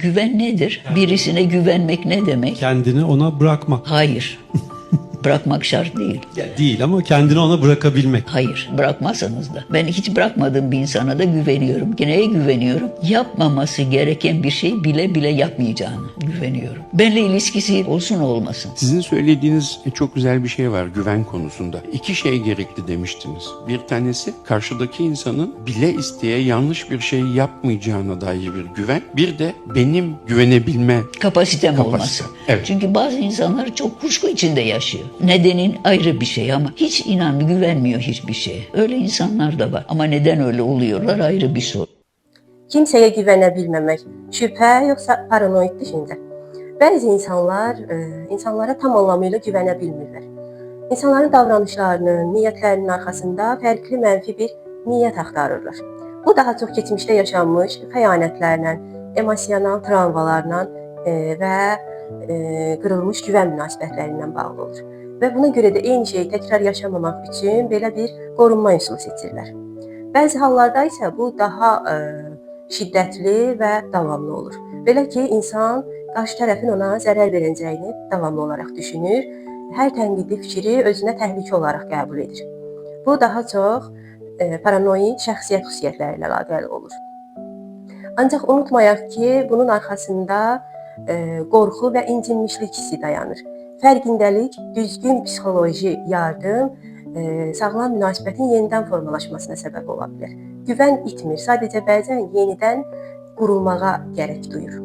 Güven nedir? Birisine güvenmek ne demek? Kendini ona bırakmak. Hayır. Bırakmak şart değil. Ya değil ama kendini ona bırakabilmek. Hayır, bırakmazsanız da. Ben hiç bırakmadığım bir insana da güveniyorum. Neye güveniyorum? Yapmaması gereken bir şey bile bile yapmayacağını güveniyorum. Benimle ilişkisi olsun olmasın. Sizin söylediğiniz çok güzel bir şey var güven konusunda. İki şey gerekli demiştiniz. Bir tanesi karşıdaki insanın bile isteye yanlış bir şey yapmayacağına dair bir güven. Bir de benim güvenebilme Kapasitem kapasite. olması. Evet. Çünkü bazı insanlar çok kuşku içinde yaşıyor. Nedenin ayrı bir şey ama hiç güvenmiyor hiçbir şeye. Öyle insanlar da var. Ama neden öyle oluyorlar ayrı bir soru. Kimsəyə güvənə bilməmək, şübhə yoxsa paranoid düşüncə. Bəzi insanlar insanlara tam anlamıyla güvənə bilmirlər. İnsanların davranışlarının, niyyətlərinin arxasında fərqli mənfi bir niyyət axtarırlar. Bu daha çox keçmişdə yaşanmış xəyanətlərlə, emosional travmalarla və qırılmış güvən münasibətlərindən bağlı olur. Və buna görə də eyni şeyi təkrar yaşamamaq üçün belə bir qorunma üsulu seçirlər. Bəzi hallarda isə bu daha şiddətli və davamlı olur. Belə ki, insan qarşı tərəfin ona zərər verəcəyini davamlı olaraq düşünür, hər tənqidi fikri özünə təhlükə olaraq qəbul edir. Bu daha çox paranoid şəxsiyyət xüsusiyyətləri ilə əlaqəli olur. Ancaq unutmayaq ki, bunun arxasında qorxu və incinmişlik hissi dayanır. Fərqindəlik, düzgün psixoloji yardım sağlam münasibətin yenidən formalaşmasına səbəb ola bilər. Güvən itmir, sadəcə bəzən yenidən qurulmağa gərək duyur.